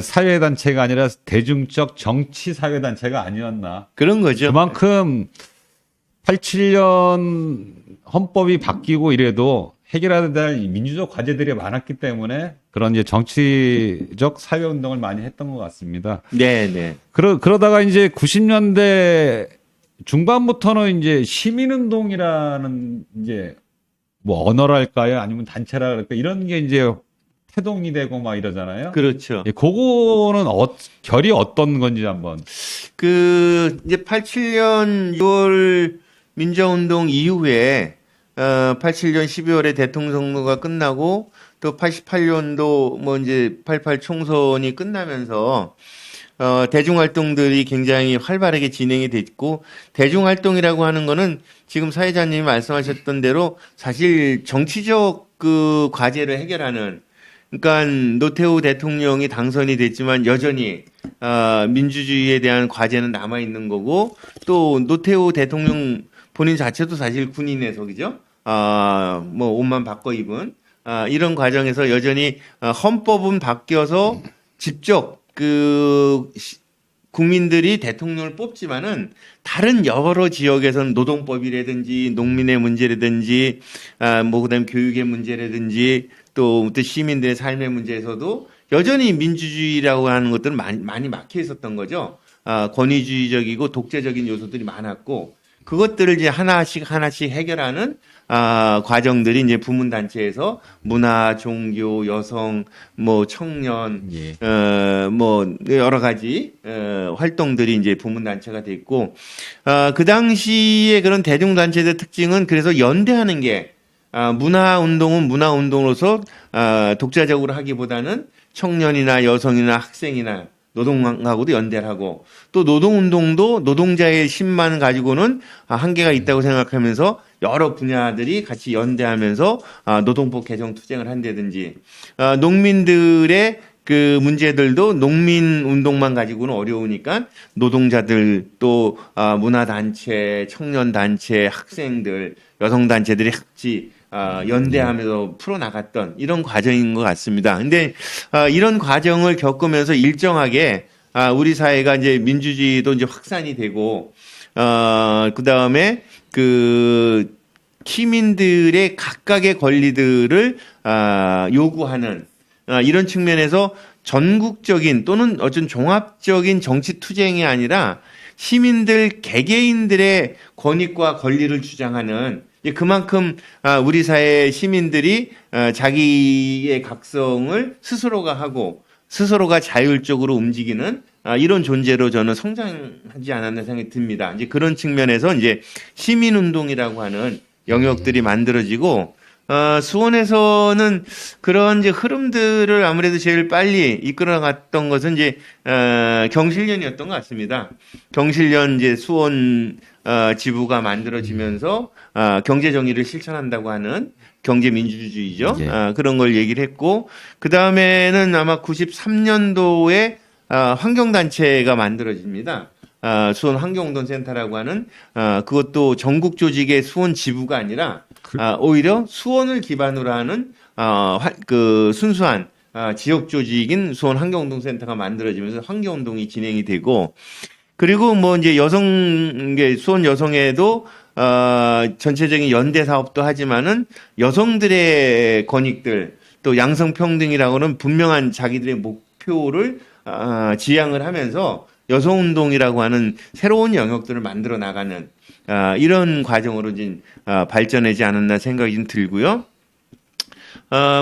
사회단체가 아니라 대중적 정치 사회단체가 아니었나. 그런 거죠. 그만큼 87년 헌법이 바뀌고 이래도 해결해야 될 민주적 과제들이 많았기 때문에 그런 이제 정치적 사회운동을 많이 했던 것 같습니다. 네, 네. 그러다가 이제 90년대 중반부터는 이제 시민운동이라는 이제 뭐 언어랄까요? 아니면 단체랄까요? 이런 게 이제 태동이 되고 막 이러잖아요. 그렇죠. 예, 그거는 결이 어떤 건지 한번. 이제 87년 6월 민주운동 이후에 87년 12월에 대통령 선거가 끝나고 또 88년도 뭐 이제 88 총선이 끝나면서 대중 활동들이 굉장히 활발하게 진행이 됐고 대중 활동이라고 하는 거는 지금 사회자님이 말씀하셨던 대로 사실 정치적 그 과제를 해결하는 그러니까 노태우 대통령이 당선이 됐지만 여전히 민주주의에 대한 과제는 남아 있는 거고 또 노태우 대통령 본인 자체도 사실 군인에서 그죠? 뭐 옷만 바꿔 입은 이런 과정에서 여전히 헌법은 바뀌어서 직접 그 국민들이 대통령을 뽑지만은 다른 여러 지역에서는 노동법이라든지 농민의 문제라든지 뭐 그다음 교육의 문제라든지 또 시민들의 삶의 문제에서도 여전히 민주주의라고 하는 것들은 많이 막혀 있었던 거죠. 권위주의적이고 독재적인 요소들이 많았고 그것들을 이제 하나씩 해결하는 과정들이 이제 부문단체에서 문화, 종교, 여성, 뭐 청년, 예. 뭐 여러 가지 활동들이 이제 부문단체가 됐고 그 당시에 그런 대중단체의 특징은 그래서 연대하는 게 문화운동은 문화운동으로서 독자적으로 하기보다는 청년이나 여성이나 학생이나 노동하고도 연대를 하고 또 노동운동도 노동자의 힘만 가지고는 한계가 있다고 생각하면서 여러 분야들이 같이 연대하면서 노동법 개정 투쟁을 한다든지 농민들의 그 문제들도 농민 운동만 가지고는 어려우니까 노동자들 또 문화단체, 청년단체, 학생들, 여성단체들이 같이 연대하면서 풀어나갔던 이런 과정인 것 같습니다. 근데 이런 과정을 겪으면서 일정하게 우리 사회가 이제 민주주의도 이제 확산이 되고 그 다음에 그 시민들의 각각의 권리들을 요구하는 이런 측면에서 전국적인 또는 어떤 종합적인 정치 투쟁이 아니라 시민들 개개인들의 권익과 권리를 주장하는 이제 그만큼 우리 사회 시민들이 자기의 각성을 스스로가 하고 스스로가 자율적으로 움직이는 이런 존재로 저는 성장하지 않았나 생각이 듭니다. 이제 그런 측면에서 이제 시민운동이라고 하는 영역들이 만들어지고 수원에서는 그런 이제 흐름들을 아무래도 제일 빨리 이끌어갔던 것은 이제 경실련이었던 것 같습니다. 경실련 이제 수원 지부가 만들어지면서 경제 정의를 실천한다고 하는 경제 민주주의죠. 예. 그런 걸 얘기를 했고 그 다음에는 아마 93년도에 환경단체가 만들어집니다. 수원 환경운동센터라고 하는 그것도 전국 조직의 수원 지부가 아니라 오히려 수원을 기반으로 하는 그 순수한 지역 조직인 수원 환경운동센터가 만들어지면서 환경운동이 진행이 되고 그리고 뭐 이제 수원 여성에도 전체적인 연대 사업도 하지만은 여성들의 권익들 또 양성평등이라고는 분명한 자기들의 목표를 지향을 하면서 여성운동이라고 하는 새로운 영역들을 만들어 나가는 이런 과정으로 이제 발전하지 않았나 생각이 좀 들고요.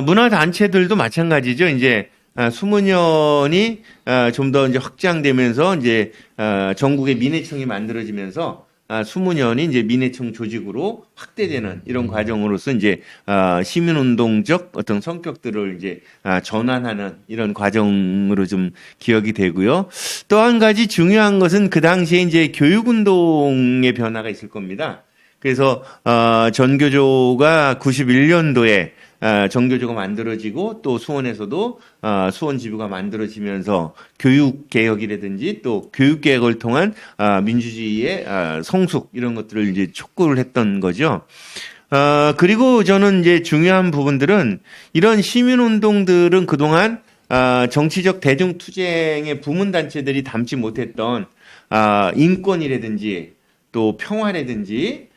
문화단체들도 마찬가지죠. 이제 수문연이 좀 더 이제 확장되면서 이제 전국의 민회청이 만들어지면서 수문연이 이제 민회청 조직으로 확대되는 이런 과정으로서 이제 시민운동적 어떤 성격들을 이제 전환하는 이런 과정으로 좀 기억이 되고요. 또 한 가지 중요한 것은 그 당시에 이제 교육운동의 변화가 있을 겁니다. 그래서 전교조가 91년도에 전교조가 만들어지고 또 수원에서도 수원지부가 만들어지면서 교육개혁이라든지 또 교육개혁을 통한 민주주의의 성숙 이런 것들을 이제 촉구를 했던 거죠. 그리고 저는 이제 중요한 부분들은 이런 시민운동들은 그동안 정치적 대중투쟁의 부문단체들이 담지 못했던 인권이라든지 또 평화라든지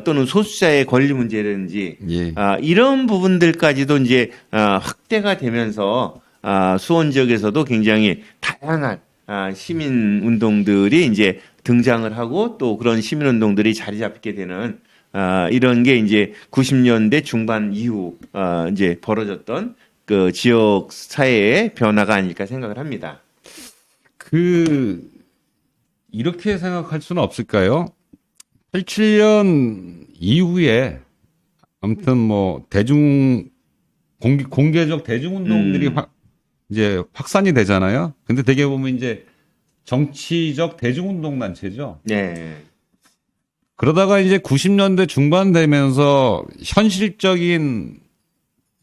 또는 소수자의 권리 문제라든지 예. 이런 부분들까지도 이제 확대가 되면서 수원 지역에서도 굉장히 다양한 시민 운동들이 이제 등장을 하고 또 그런 시민 운동들이 자리 잡게 되는 이런 게 이제 90년대 중반 이후 이제 벌어졌던 그 지역 사회의 변화가 아닐까 생각을 합니다. 이렇게 생각할 수는 없을까요? 87년 이후에 아무튼 뭐 공개적 대중운동들이 이제 확산이 되잖아요. 근데 되게 보면 이제 정치적 대중운동 단체죠. 네. 그러다가 이제 90년대 중반 되면서 현실적인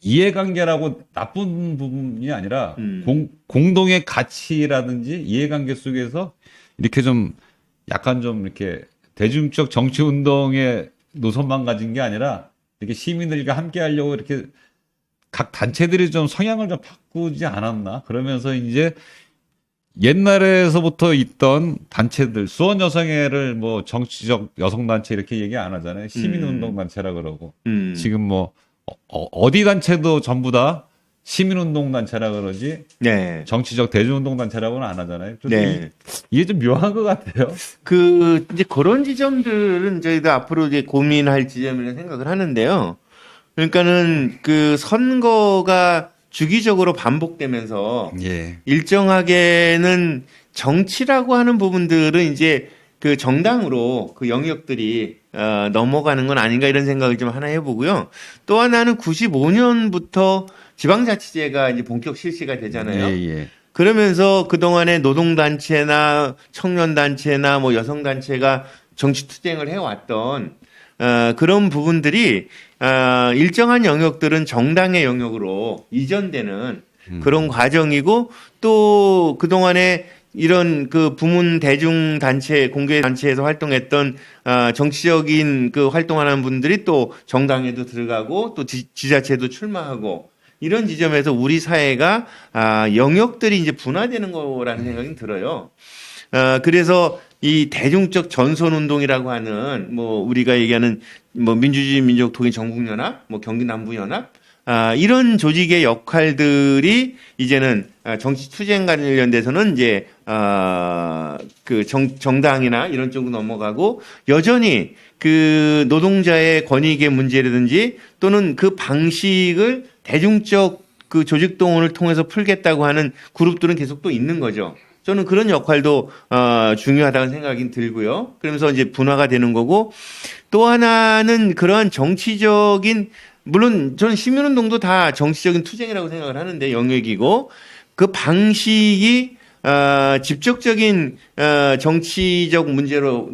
이해관계라고 나쁜 부분이 아니라 공동의 가치라든지 이해관계 속에서 이렇게 좀 약간 좀 이렇게 대중적 정치 운동의 노선만 가진 게 아니라 이렇게 시민들과 함께 하려고 이렇게 각 단체들이 좀 성향을 좀 바꾸지 않았나? 그러면서 이제 옛날에서부터 있던 단체들, 수원 여성회를 뭐 정치적 여성단체 이렇게 얘기 안 하잖아요. 시민운동단체라 그러고. 지금 뭐, 어디 단체도 전부 다 시민운동단체라 그러지. 네. 정치적 대중운동단체라고는 안 하잖아요. 네. 이게 좀 묘한 것 같아요. 이제 그런 지점들은 저희도 앞으로 이제 고민할 지점이라고 생각을 하는데요. 그러니까는 그 선거가 주기적으로 반복되면서 예. 일정하게는 정치라고 하는 부분들은 이제 그 정당으로 그 영역들이 넘어가는 건 아닌가 이런 생각을 좀 하나 해보고요. 또 하나는 95년부터 지방자치제가 이제 본격 실시가 되잖아요. 예, 예. 그러면서 그동안에 노동단체나 청년단체나 뭐 여성단체가 정치투쟁을 해왔던 그런 부분들이 일정한 영역들은 정당의 영역으로 이전되는 그런 과정이고 또 그동안에 이런 그 부문 대중단체, 공개단체에서 활동했던 정치적인 그 활동하는 분들이 또 정당에도 들어가고 또 지자체도 출마하고 이런 지점에서 우리 사회가 영역들이 이제 분화되는 거라는 생각이 들어요. 그래서 이 대중적 전선운동이라고 하는 뭐 우리가 얘기하는 뭐 민주주의 민족통일 전국연합, 뭐 경기남부연합 이런 조직의 역할들이 이제는 정치 투쟁 관련돼서는 이제 그 정당이나 이런 쪽으로 넘어가고 여전히 그 노동자의 권익의 문제라든지 또는 그 방식을 대중적 그 조직 동원을 통해서 풀겠다고 하는 그룹들은 계속 또 있는 거죠. 저는 그런 역할도 중요하다는 생각이 들고요. 그러면서 이제 분화가 되는 거고 또 하나는 그러한 정치적인 물론 저는 시민운동도 다 정치적인 투쟁이라고 생각을 하는데 영역이고 그 방식이 직접적인 정치적 문제로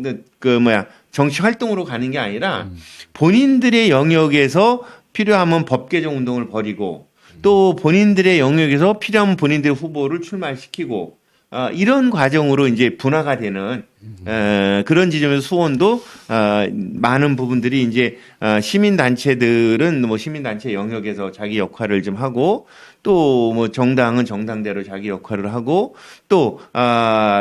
정치 활동으로 가는 게 아니라 본인들의 영역에서 필요하면 법 개정 운동을 벌이고 또 본인들의 영역에서 필요하면 본인들의 후보를 출마시키고 이런 과정으로 이제 분화가 되는 그런 지점에서 수원도 많은 부분들이 이제 시민단체들은 뭐 시민단체 영역에서 자기 역할을 좀 하고 또 뭐 정당은 정당대로 자기 역할을 하고 또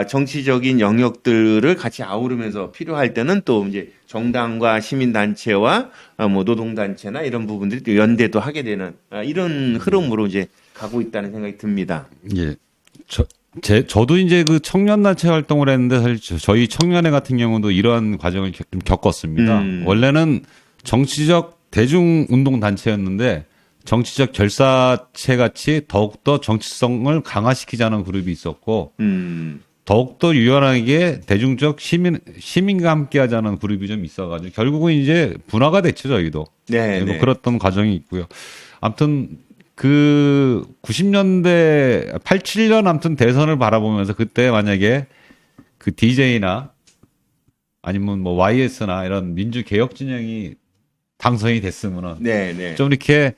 정치적인 영역들을 같이 아우르면서 필요할 때는 또 이제 정당과 시민단체와 뭐 노동단체나 이런 부분들이 또 연대도 하게 되는 이런 흐름으로 이제 가고 있다는 생각이 듭니다. 예. 저도 이제 그 청년단체 활동을 했는데 사실 저희 청년회 같은 경우도 이러한 과정을 좀 겪었습니다. 원래는 정치적 대중운동단체였는데 정치적 결사체 같이 더욱더 정치성을 강화시키자는 그룹이 있었고 더욱더 유연하게 대중적 시민과 함께 하자는 그룹이 좀 있어가지고 결국은 이제 분화가 됐죠, 저희도. 네. 뭐 그랬던 과정이 있고요. 아무튼 그 90년대 87년 아무튼 대선을 바라보면서 그때 만약에 그 DJ나 아니면 뭐 YS나 이런 민주 개혁 진영이 당선이 됐으면은 네. 좀 이렇게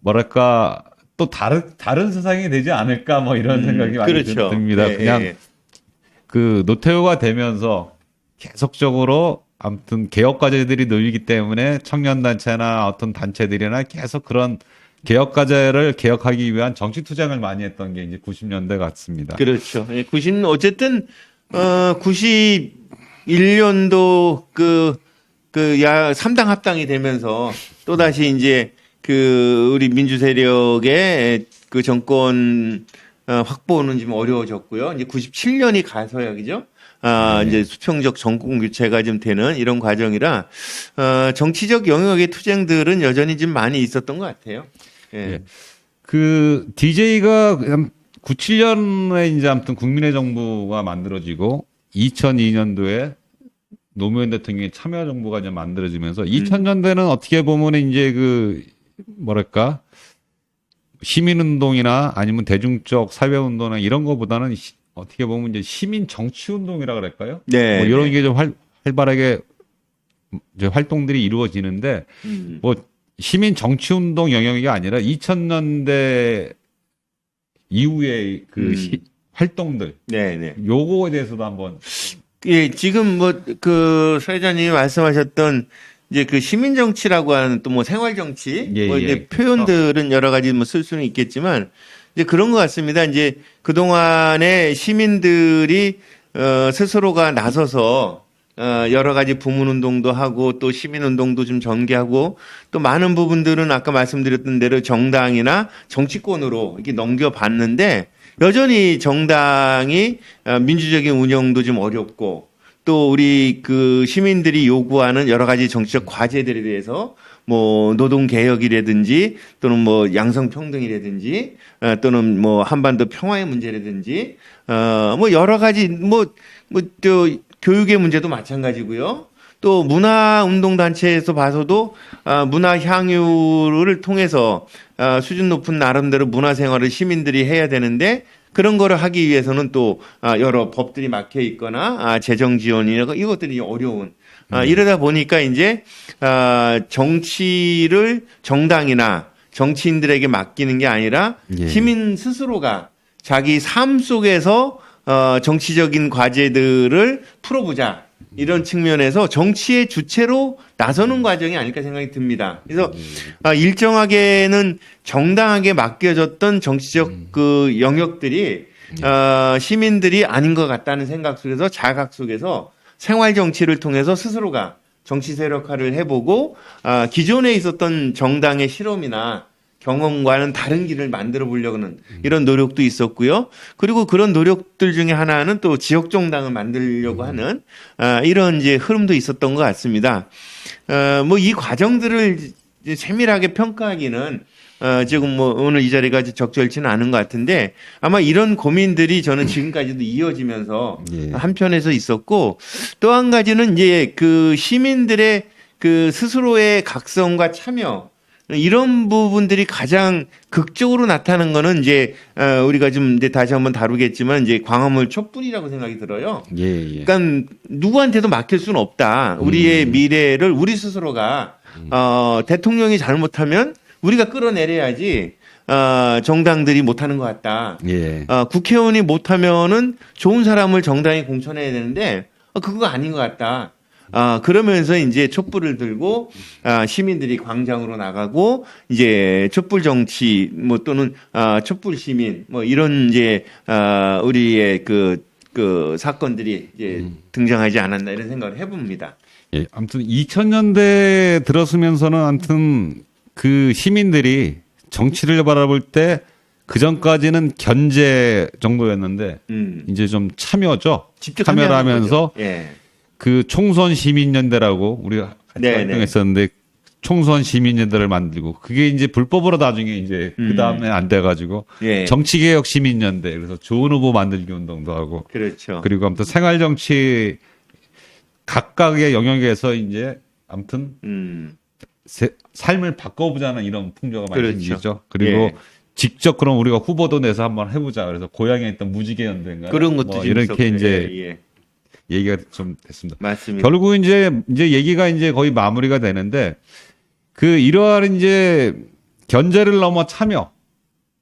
뭐랄까 또 다른 세상이 되지 않을까 뭐 이런 생각이 많이 그렇죠. 듭니다. 네, 그냥 네. 그 노태우가 되면서 계속적으로 아무튼 개혁 과제들이 늘기 때문에 청년단체나 어떤 단체들이나 계속 그런 개혁 과제를 개혁하기 위한 정치 투쟁을 많이 했던 게 이제 90년대 같습니다. 그렇죠. 어쨌든 91년도 그 3당 합당이 되면서 또다시 이제 그 우리 민주 세력의 그 정권 확보는 좀 어려워졌고요. 이제 97년이 가서야 그죠? 이제 수평적 정권 교체가 좀 되는 이런 과정이라 정치적 영역의 투쟁들은 여전히 좀 많이 있었던 것 같아요. 예. 그 DJ가 97년에 이제 아무튼 국민의 정부가 만들어지고 2002년도에 노무현 대통령의 참여정부가 이제 만들어지면서 2000년대는 어떻게 보면 이제 그 뭐랄까 시민운동이나 아니면 대중적 사회운동이나 이런 거보다는 어떻게 보면 이제 시민 정치운동이라 그럴까요? 네. 뭐 이런 게 좀 활발하게 이제 활동들이 이루어지는데 뭐 시민 정치운동 영역이 아니라 2000년대 이후의 그 활동들. 네. 요거에 대해서도 한번. 예, 지금 뭐 그 사회자님이 말씀하셨던 이제 그 시민 정치라고 하는 또 뭐 생활 정치 뭐 이제 표현들은 여러 가지 뭐 쓸 수는 있겠지만 이제 그런 것 같습니다. 이제 그 동안에 시민들이 스스로가 나서서 여러 가지 부문운동도 하고 또 시민운동도 좀 전개하고 또 많은 부분들은 아까 말씀드렸던 대로 정당이나 정치권으로 이렇게 넘겨봤는데 여전히 정당이 민주적인 운영도 좀 어렵고 또 우리 그 시민들이 요구하는 여러 가지 정치적 과제들에 대해서 뭐 노동개혁이라든지 또는 뭐 양성평등이라든지 또는 뭐 한반도 평화의 문제라든지 뭐 여러 가지 또 교육의 문제도 마찬가지고요. 또 문화운동단체에서 봐서도 문화 향유를 통해서 수준 높은 나름대로 문화생활을 시민들이 해야 되는데 그런 거를 하기 위해서는 또 여러 법들이 막혀 있거나 재정 지원이나 이것들이 어려운 이러다 보니까 이제 정치를 정당이나 정치인들에게 맡기는 게 아니라 시민 스스로가 자기 삶 속에서 정치적인 과제들을 풀어보자. 이런 측면에서 정치의 주체로 나서는 과정이 아닐까 생각이 듭니다. 그래서 일정하게는 정당하게 맡겨졌던 정치적 그 영역들이 시민들이 아닌 것 같다는 생각 속에서 자각 속에서 생활 정치를 통해서 스스로가 정치 세력화를 해보고 기존에 있었던 정당의 실험이나 경험과는 다른 길을 만들어 보려는 이런 노력도 있었고요. 그리고 그런 노력들 중에 하나는 또 지역 정당을 만들려고 하는 이런 이제 흐름도 있었던 것 같습니다. 뭐 이 과정들을 이제 세밀하게 평가하기는 지금 뭐 오늘 이 자리가 적절치는 않은 것 같은데 아마 이런 고민들이 저는 지금까지도 이어지면서 예. 한편에서 있었고 또 한 가지는 이제 그 시민들의 그 스스로의 각성과 참여 이런 부분들이 가장 극적으로 나타나는 거는 이제 우리가 좀 이제 다시 한번 다루겠지만 이제 광화문 촛불이라고 생각이 들어요. 예. 그러니까 누구한테도 맡길 수는 없다. 우리의 미래를 우리 스스로가 대통령이 잘못하면 우리가 끌어내려야지 정당들이 못하는 것 같다. 예. 국회의원이 못하면은 좋은 사람을 정당이 공천해야 되는데 그거 아닌 것 같다. 그러면서 이제 촛불을 들고 시민들이 광장으로 나가고 이제 촛불 정치 뭐 또는 촛불 시민 뭐 이런 이제 우리의 그 사건들이 이제 등장하지 않았나 이런 생각을 해봅니다. 예. 아무튼 2000년대 들었으면서는 아무튼 그 시민들이 정치를 바라볼 때 그 전까지는 견제 정도였는데 이제 좀 참여죠. 직접 참여를 참여하는 하면서 거죠. 예. 그 총선 시민연대라고 우리가 같이 네네. 활동했었는데 총선 시민연대를 만들고 그게 이제 불법으로 나중에 이제 그 다음에 안 돼가지고 예. 정치개혁 시민연대 그래서 좋은 후보 만들기 운동도 하고 그렇죠. 그리고 아무튼 생활정치 각각의 영역에서 이제 아무튼 삶을 바꿔보자는 이런 풍조가 많이 그렇죠. 생기죠. 그리고 예. 직접 그럼 우리가 후보도 내서 한번 해보자. 그래서 고향에 있던 무지개연대인가 그런 것도 뭐 좀 이렇게 있었고요. 이제 예. 얘기가 좀 됐습니다. 맞습니다. 결국 이제 얘기가 이제 거의 마무리가 되는데 그 이러한 이제 견제를 넘어 참여.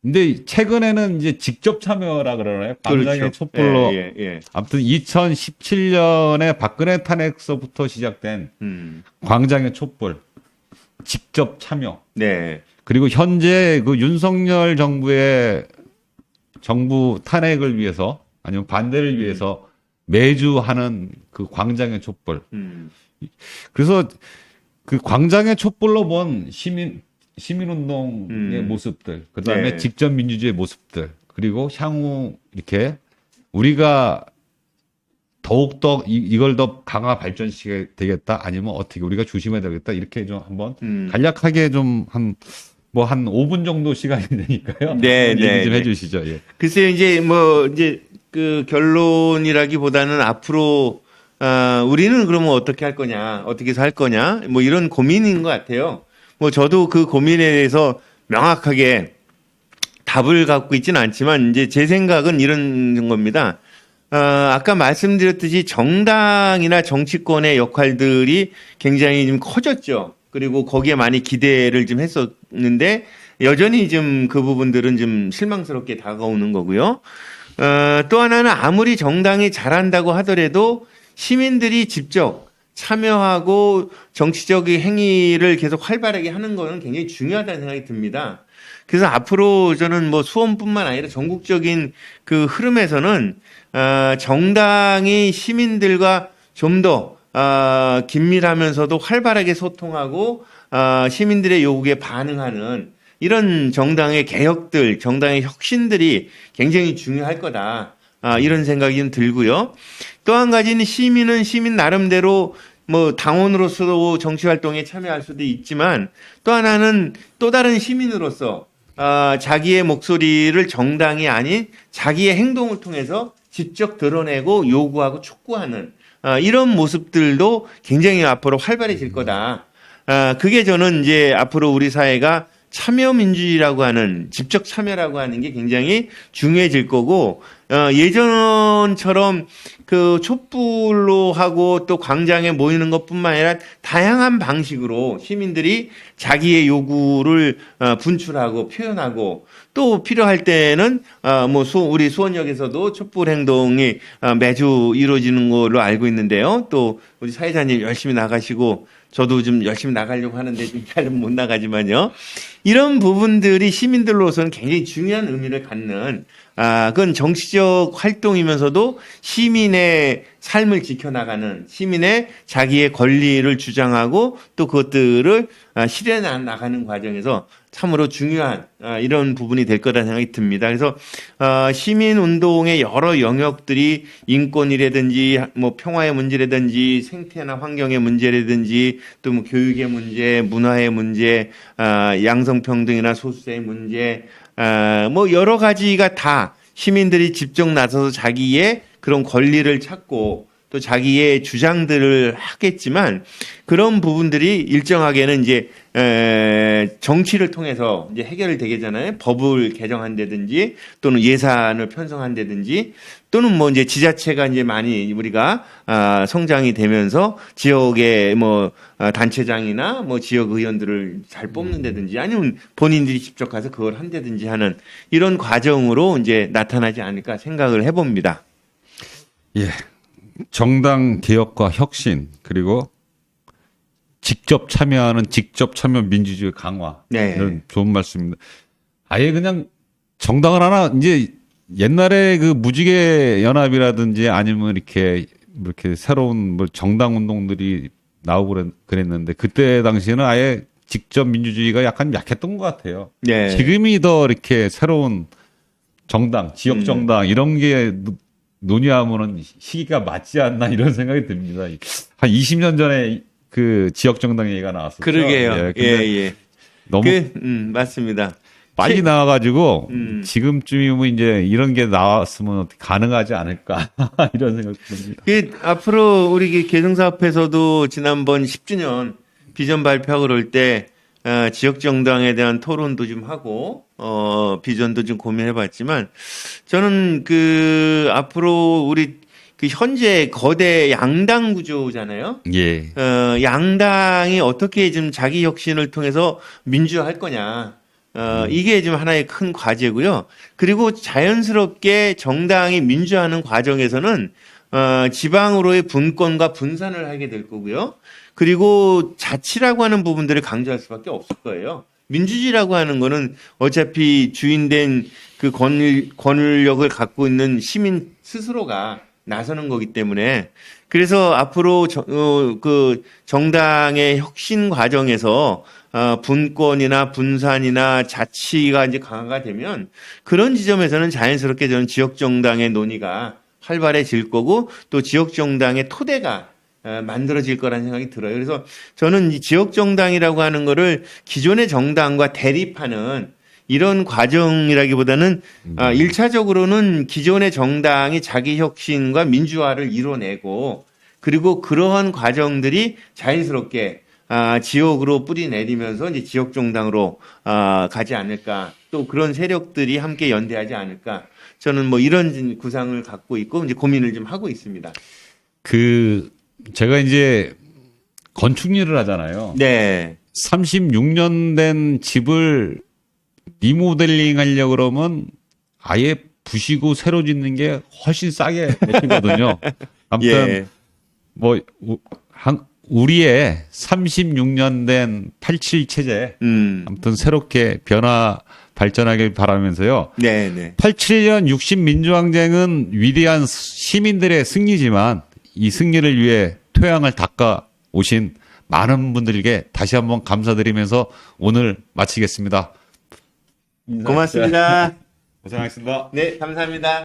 근데 최근에는 이제 직접 참여라 그러나요? 광장의 그렇죠. 촛불로. 예. 아무튼 2017년에 박근혜 탄핵서부터 시작된 광장의 촛불. 직접 참여. 네. 그리고 현재 그 윤석열 정부의 정부 탄핵을 위해서 아니면 반대를 위해서 매주 하는 그 광장의 촛불. 그래서 그 광장의 촛불로 본 시민운동의 모습들, 그 다음에 네. 직접 민주주의의 모습들, 그리고 향후 이렇게 우리가 더욱더 이걸 더 강화 발전시켜야 되겠다, 아니면 어떻게 우리가 조심해야 되겠다, 이렇게 좀 한번 간략하게 좀 한 5분 정도 시간이 되니까요. 네, 얘기 네, 좀 네. 해주시죠. 예. 글쎄요, 이제 그 결론이라기보다는 앞으로 우리는 그러면 어떻게 할 거냐, 어떻게 해서 할 거냐, 뭐 이런 고민인 것 같아요. 뭐 저도 그 고민에 대해서 명확하게 답을 갖고 있지는 않지만 이제 제 생각은 이런 겁니다. 아까 말씀드렸듯이 정당이나 정치권의 역할들이 굉장히 좀 커졌죠. 그리고 거기에 많이 기대를 좀 했었는데 여전히 좀 그 부분들은 좀 실망스럽게 다가오는 거고요. 또 하나는 아무리 정당이 잘한다고 하더라도 시민들이 직접 참여하고 정치적인 행위를 계속 활발하게 하는 거는 굉장히 중요하다는 생각이 듭니다. 그래서 앞으로 저는 뭐 수원뿐만 아니라 전국적인 그 흐름에서는 정당이 시민들과 좀 더 긴밀하면서도 활발하게 소통하고 시민들의 요구에 반응하는 이런 정당의 개혁들, 정당의 혁신들이 굉장히 중요할 거다. 이런 생각이 좀 들고요. 또 한 가지는 시민은 시민 나름대로 뭐 당원으로서도 정치 활동에 참여할 수도 있지만 또 하나는 또 다른 시민으로서 자기의 목소리를 정당이 아닌 자기의 행동을 통해서 직접 드러내고 요구하고 촉구하는 이런 모습들도 굉장히 앞으로 활발해질 거다. 그게 저는 이제 앞으로 우리 사회가 참여민주주의라고 하는 직접 참여라고 하는 게 굉장히 중요해질 거고 예전처럼 그 촛불로 하고 또 광장에 모이는 것뿐만 아니라 다양한 방식으로 시민들이 자기의 요구를 분출하고 표현하고 또 필요할 때는 뭐 우리 수원역에서도 촛불 행동이 매주 이루어지는 걸로 알고 있는데요. 또 우리 사회자님 열심히 나가시고 저도 좀 열심히 나가려고 하는데 좀 잘 못 나가지만요. 이런 부분들이 시민들로서는 굉장히 중요한 의미를 갖는 그건 정치적 활동이면서도 시민의 삶을 지켜나가는, 시민의 자기의 권리를 주장하고 또 그것들을 실현해 나가는 과정에서 참으로 중요한 이런 부분이 될 거라는 생각이 듭니다. 그래서 시민운동의 여러 영역들이 인권이라든지 뭐 평화의 문제라든지 생태나 환경의 문제라든지 또 뭐 교육의 문제, 문화의 문제, 양성평등이나 소수자의 문제, 뭐 여러 가지가 다 시민들이 직접 나서서 자기의 그런 권리를 찾고 또 자기의 주장들을 하겠지만 그런 부분들이 일정하게는 이제 정치를 통해서 이제 해결이 되겠잖아요. 법을 개정한다든지 또는 예산을 편성한다든지 또는 뭐 이제 지자체가 이제 많이 우리가 성장이 되면서 지역의 뭐 단체장이나 뭐 지역 의원들을 잘 뽑는다든지 아니면 본인들이 직접 가서 그걸 한다든지 하는 이런 과정으로 이제 나타나지 않을까 생각을 해봅니다. 예. 정당 개혁과 혁신 그리고 직접 참여하는 직접 참여 민주주의 강화 네. 이런 좋은 말씀입니다. 아예 그냥 정당을 하나 이제 옛날에 그 무지개 연합이라든지 아니면 이렇게 새로운 뭐 정당 운동들이 나오고 그랬는데 그때 당시에는 아예 직접 민주주의가 약간 약했던 것 같아요. 네. 지금이 더 이렇게 새로운 정당, 지역 정당 이런 게 논의하면은 시기가 맞지 않나 이런 생각이 듭니다. 한 20년 전에 그 지역 정당 얘기가 나왔었죠. 그러게요. 예. 너무 맞습니다. 빨리 나와가지고 지금쯤이면 이제 이런 게 나왔으면 어떻게 가능하지 않을까 이런 생각이 듭니다. 앞으로 우리 개성사업에서도 지난번 10주년 비전 발표하고 그럴 때 지역 정당에 대한 토론도 좀 하고 비전도 좀 고민해봤지만 저는 앞으로 우리 현재 거대 양당 구조잖아요. 예. 양당이 어떻게 좀 자기 혁신을 통해서 민주화할 거냐. 이게 좀 하나의 큰 과제고요. 그리고 자연스럽게 정당이 민주화하는 과정에서는 지방으로의 분권과 분산을 하게 될 거고요. 그리고 자치라고 하는 부분들을 강조할 수밖에 없을 거예요. 민주주의라고 하는 거는 어차피 주인된 그 권력을 갖고 있는 시민 스스로가 나서는 거기 때문에 그래서 앞으로 그 정당의 혁신 과정에서 분권이나 분산이나 자치가 이제 강화가 되면 그런 지점에서는 자연스럽게 저는 지역 정당의 논의가 활발해질 거고 또 지역 정당의 토대가 만들어질 거라는 생각이 들어요. 그래서 저는 이 지역 정당이라고 하는 거를 기존의 정당과 대립하는 이런 과정이라기보다는 1차적으로는 기존의 정당이 자기 혁신과 민주화를 이뤄내고 그리고 그러한 과정들이 자연스럽게 지역으로 뿌리 내리면서 이제 지역 정당으로 가지 않을까 또 그런 세력들이 함께 연대하지 않을까 저는 뭐 이런 구상을 갖고 있고 이제 고민을 좀 하고 있습니다. 제가 이제 건축 일을 하잖아요. 네. 36년 된 집을 리모델링 하려고 그러면 아예 부시고 새로 짓는 게 훨씬 싸게 되거든요. 아무튼 예. 뭐 우리의 36년 된 87 체제 아무튼 새롭게 발전하길 바라면서요. 네. 87년 60 민주항쟁은 위대한 시민들의 승리지만 이 승리를 위해 토양을 닦아 오신 많은 분들에게 다시 한번 감사드리면서 오늘 마치겠습니다. 고맙습니다. 고생하셨습니다. 네, 감사합니다.